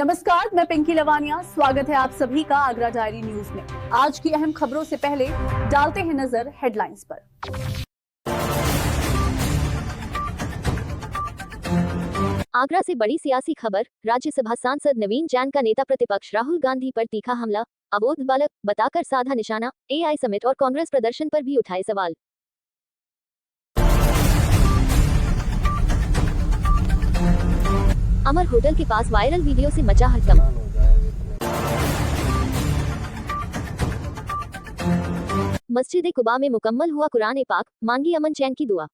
नमस्कार, मैं पिंकी लवानिया। स्वागत है आप सभी का आगरा डायरी न्यूज में। आज की अहम खबरों से पहले डालते हैं नजर हेडलाइंस पर। आगरा से बड़ी सियासी खबर। राज्यसभा सांसद नवीन जैन का नेता प्रतिपक्ष राहुल गांधी पर तीखा हमला, अबोध बालक बताकर साधा निशाना। एआई समिट और कांग्रेस प्रदर्शन पर भी उठाए सवाल। अमर होटल के पास वायरल वीडियो से मचा हड़कंप। मस्जिद कुबा में मुकम्मल हुआ कुरान पाक, मांगी अमन चैन की दुआ।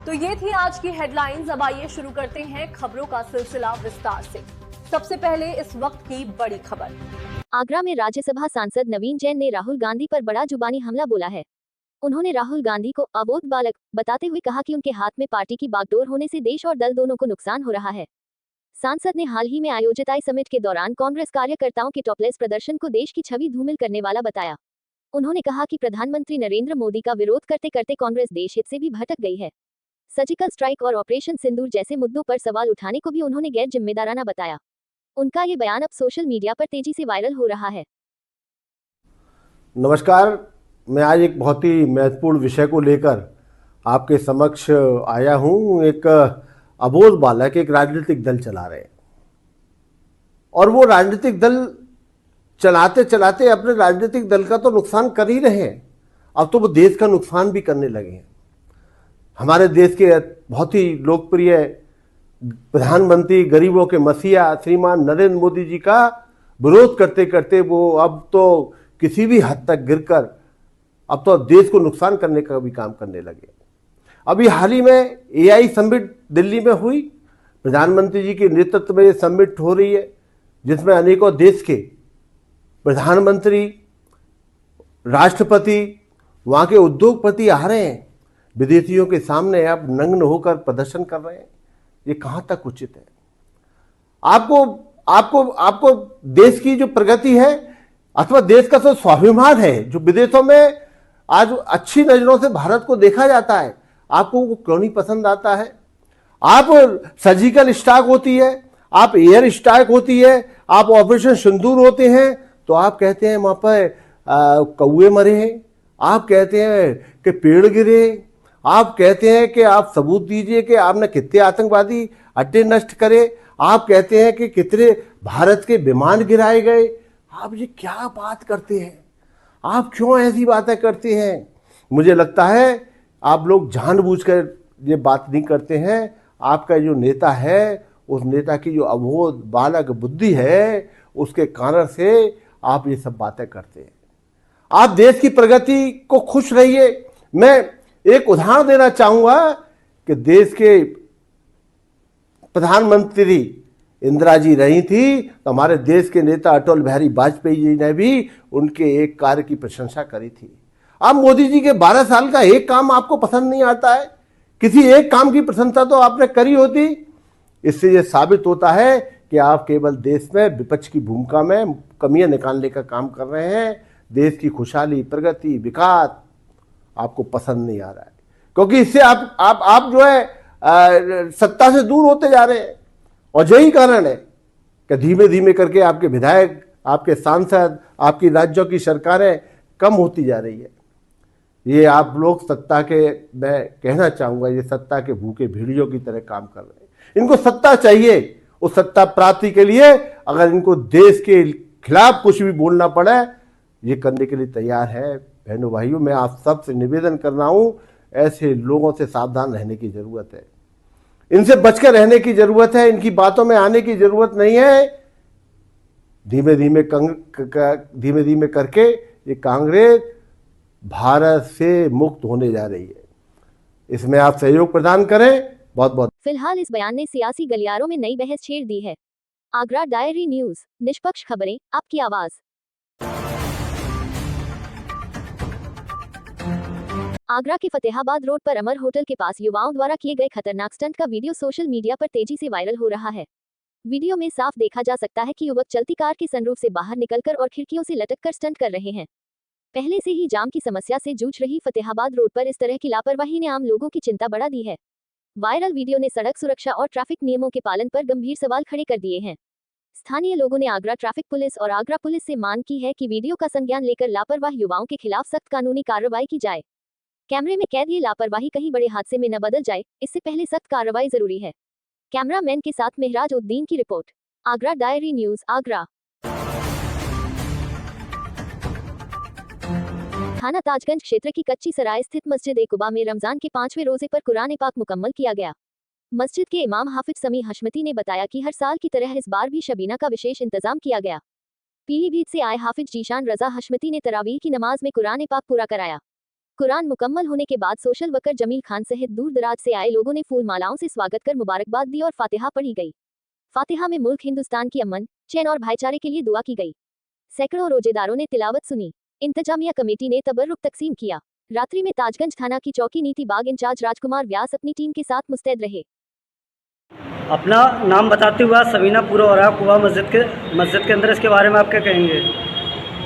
तो ये थी आज की हेडलाइंस। अब आइए शुरू करते हैं खबरों का सिलसिला विस्तार से। सबसे पहले इस वक्त की बड़ी खबर। आगरा में राज्यसभा सांसद नवीन जैन ने राहुल गांधी पर बड़ा जुबानी हमला बोला है। उन्होंने राहुल गांधी को अबोध बालक बताते हुए कहा कि उनके हाथ में पार्टी की बागडोर होने से देश और दल दोनों को नुकसान हो रहा है। सांसद ने हाल ही में आयोजित आई समिट के दौरान कांग्रेस कार्यकर्ताओं के टॉपलेस प्रदर्शन को देश की छवि धूमिल करने वाला बताया। उन्होंने कहा कि प्रधानमंत्री नरेंद्र मोदी का विरोध करते करते कांग्रेस देश हित से भी भटक गई है। सर्जिकल स्ट्राइक और ऑपरेशन सिंदूर जैसे मुद्दों पर सवाल उठाने को भी उन्होंने गैर जिम्मेदाराना बताया। उनका ये बयान अब सोशल मीडिया पर तेजी से वायरल हो रहा है। नमस्कार, मैं आज एक बहुत ही महत्वपूर्ण विषय को लेकर आपके समक्ष आया हूं। एक अबोध बालक एक राजनीतिक दल चला रहे हैं और वो राजनीतिक दल चलाते चलाते अपने राजनीतिक दल का तो नुकसान कर ही रहे हैं, अब तो वो देश का नुकसान भी करने लगे हैं। हमारे देश के बहुत ही लोकप्रिय प्रधानमंत्री, गरीबों के मसीहा श्रीमान नरेंद्र मोदी जी का विरोध करते करते वो अब तो किसी भी हद तक गिरकर अब तो देश को नुकसान करने का भी काम करने लगे। अभी हाल ही में एआई समिट दिल्ली में हुई। प्रधानमंत्री जी के नेतृत्व में ये समिट हो रही है, जिसमें अनेकों देश के प्रधानमंत्री, राष्ट्रपति, वहाँ के उद्योगपति आ रहे हैं। विदेशियों के सामने अब नग्न होकर प्रदर्शन कर रहे हैं। ये कहाँ तक उचित है? आपको आपको आपको देश की जो प्रगति है अथवा देश का जो स्वाभिमान है, जो विदेशों में आज अच्छी नजरों से भारत को देखा जाता है, आपको वो क्यों नहीं पसंद आता है? आप सर्जिकल स्ट्राइक होती है, आप एयर स्ट्राइक होती है, आप ऑपरेशन सिंदूर होते हैं, तो आप कहते हैं वहां पर कौए मरे हैं, आप कहते हैं कि पेड़ गिरे, आप कहते हैं कि आप सबूत दीजिए कि आपने कितने आतंकवादी अड्डे नष्ट करे, आप कहते हैं कि कितने भारत के विमान गिराए गए। आप ये क्या बात करते हैं? आप क्यों ऐसी बातें करते हैं? मुझे लगता है आप लोग जानबूझकर ये बात नहीं करते हैं। आपका जो नेता है, उस नेता की जो अबोध बालक बुद्धि है, उसके कारण से आप ये सब बातें करते हैं। आप देश की प्रगति को खुश रहिए। मैं एक उदाहरण देना चाहूंगा कि देश के प्रधानमंत्री इंदिरा जी रही थी, तो हमारे देश के नेता अटल बिहारी वाजपेयी जी ने भी उनके एक कार्य की प्रशंसा करी थी। अब मोदी जी के 12 साल का एक काम आपको पसंद नहीं आता है? किसी एक काम की प्रशंसा तो आपने करी होती। इससे यह साबित होता है कि आप केवल देश में विपक्ष की भूमिका में कमियां निकालने का काम कर रहे हैं। देश की खुशहाली, प्रगति, विकास आपको पसंद नहीं आ रहा है, क्योंकि इससे आप जो है सत्ता से दूर होते जा रहे हैं। और यही कारण है कि धीमे धीमे करके आपके विधायक, आपके सांसद, आपकी राज्यों की सरकारें कम होती जा रही है। ये आप लोग सत्ता के, मैं कहना चाहूँगा, ये सत्ता के भूखे भेड़ियों की तरह काम कर रहे हैं। इनको सत्ता चाहिए। उस सत्ता प्राप्ति के लिए अगर इनको देश के खिलाफ कुछ भी बोलना पड़े, ये करने के लिए तैयार है। बहनों भाइयों, मैं आप सबसे निवेदन कर रहा हूँ, ऐसे लोगों से सावधान रहने की जरूरत है। इनसे बचकर रहने की जरूरत है। इनकी बातों में आने की जरूरत नहीं है। धीमे धीमे करके ये कांग्रेस भारत से मुक्त होने जा रही है। इसमें आप सहयोग प्रदान करें। बहुत बहुत। फिलहाल इस बयान ने सियासी गलियारों में नई बहस छेड़ दी है। आगरा डायरी न्यूज, निष्पक्ष खबरें, आपकी आवाज। आगरा के फतेहाबाद रोड पर अमर होटल के पास युवाओं द्वारा किए गए खतरनाक स्टंट का वीडियो सोशल मीडिया पर तेजी से वायरल हो रहा है। वीडियो में साफ देखा जा सकता है कि युवक चलती कार के सनरूफ से बाहर निकलकर और खिड़कियों से लटककर स्टंट कर रहे हैं। पहले से ही जाम की समस्या से जूझ रही फतेहाबाद रोड पर इस तरह की लापरवाही ने आम लोगों की चिंता बढ़ा दी है। वायरल वीडियो ने सड़क सुरक्षा और ट्रैफिक नियमों के पालन पर गंभीर सवाल खड़े कर दिए हैं। स्थानीय लोगों ने आगरा ट्रैफिक पुलिस और आगरा पुलिस से मांग की है कि वीडियो का संज्ञान लेकर लापरवाह युवाओं के खिलाफ सख्त कानूनी कार्रवाई की जाए। कैमरे में कैद ये लापरवाही कहीं बड़े हादसे में न बदल जाए, इससे पहले सख्त कार्रवाई जरूरी है। कैमरामैन के साथ मेहराज उद्दीन की report, Agra diary news, Agra. थाना ताजगंज क्षेत्र की कच्ची सराय स्थित मस्जिद ए कुबा में रमजान के 5वें रोजे पर कुरान पाक मुकम्मल किया गया। मस्जिद के इमाम हाफिज समी हशमती ने बताया कि हर साल की तरह इस बार भी शबीना का विशेष इंतजाम किया गया। पीलीभीत से आए हाफिज जीशान रजा हशमती ने तरावीह की नमाज में कुरान पाक पूरा कराया। कुरान मुकम्मल होने के बाद सोशल वर्कर जमील खान सहित दूर दराज से आए लोगों ने फूल मालाओं से स्वागत कर मुबारकबाद दी और फातिहा पढ़ी गई। फातिहा में मुल्क हिंदुस्तान की अमन, चैन और भाईचारे के लिए दुआ की गई। सैकड़ों रोजेदारों ने तिलावत सुनी। इंतजामिया कमेटी ने तबर्रुक तकसीम किया। रात्रि में ताजगंज थाना की चौकी नीति बाग इंचार्ज राजकुमार व्यास अपनी टीम के साथ मुस्तैद रहे। अपना नाम बताते हुए सबीना पूरा हो रहा है कुबा मस्जिद के अंदर, इसके बारे में आप क्या कहेंगे?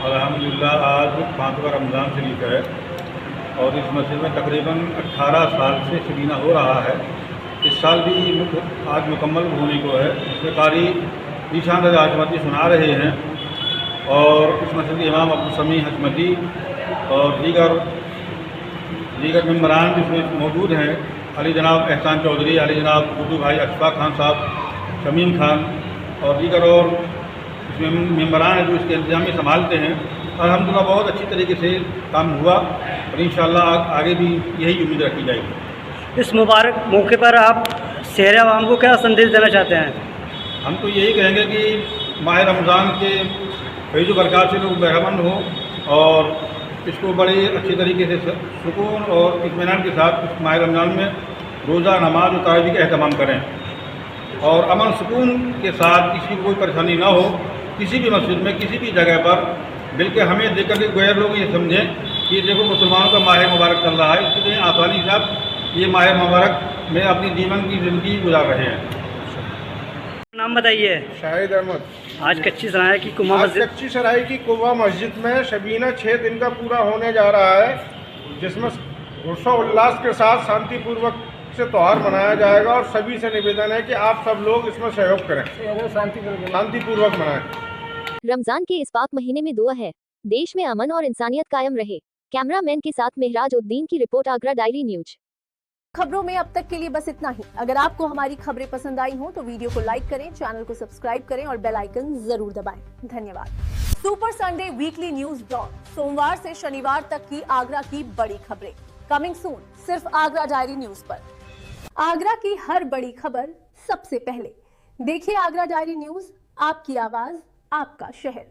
अल्हम्दुलिल्लाह आज 5वां रमज़ान शरीफ है और इस मस्जिद में तकरीबन 18 साल से शबीना हो रहा है। इस साल भी आज मुकम्मल होने को है। इसमें कारी ईशान रजा हशमती सुना रहे हैं और इस मस्जिद के इमाम अब्दुल समी हशमती और दीगर मेम्बरान जिसमें मौजूद हैं, अली जनाब एहसान चौधरी, अली जनाब गुड्डू भाई अशफाक खान साहब, शमीम खान और दीगर और इसमें मेम्बरान हैं जो इसके इंतजामी संभालते हैं। अल्हम्दुलिल्लाह बहुत अच्छी तरीके से काम हुआ और इंशाअल्लाह आगे भी यही उम्मीद रखी जाएगी। इस मुबारक मौके पर आप शहर आवाम को क्या संदेश देना चाहते हैं? हम तो यही कहेंगे कि माह रमज़ान के फैज़ बरक़ात से लोग बहरमंद हों और इसको बड़े अच्छे तरीके से सुकून और इत्मीनान के साथ इस माह रमज़ान में रोज़ा, नमाज और तरावी का एहतमाम करें और अमन सुकून के साथ किसी को कोई परेशानी ना हो किसी भी मस्जिद में, किसी भी जगह पर। बल्कि हमें देख करके गैर लोग ये समझें कि देखो मुसलमानों का माह मुबारक चल रहा है, इसलिए आसानी से आप ये माह मुबारक में अपनी जीवन की ज़िंदगी गुजार रहे हैं। नाम बताइए। शाहिद अहमद। आज कच्ची सराय की कुबा आज मस्जिद कच्ची सराय की कुबा मस्जिद में शबीना 6 दिन का पूरा होने जा रहा है, जिसमें हर्षोल्लास के साथ शांतिपूर्वक से त्यौहार मनाया जाएगा और सभी से निवेदन है कि आप सब लोग इसमें सहयोग करें, शांतिपूर्वक मनाएं। रमजान के इस पाक महीने में दुआ है देश में अमन और इंसानियत कायम रहे। कैमरामैन के साथ मेहराज उद्दीन की रिपोर्ट, आगरा डायरी न्यूज। खबरों में अब तक के लिए बस इतना ही। अगर आपको हमारी खबरें पसंद आई हो तो वीडियो को लाइक करें, चैनल को सब्सक्राइब करें और बेल आइकन जरूर दबाएं। धन्यवाद। Super Sunday weekly news blog, सोमवार से शनिवार तक की आगरा की बड़ी खबरें कमिंग सून, सिर्फ आगरा डायरी न्यूज पर। आगरा की हर बड़ी खबर सबसे पहले देखिए आगरा डायरी न्यूज, आपकी आवाज, आपका शहर।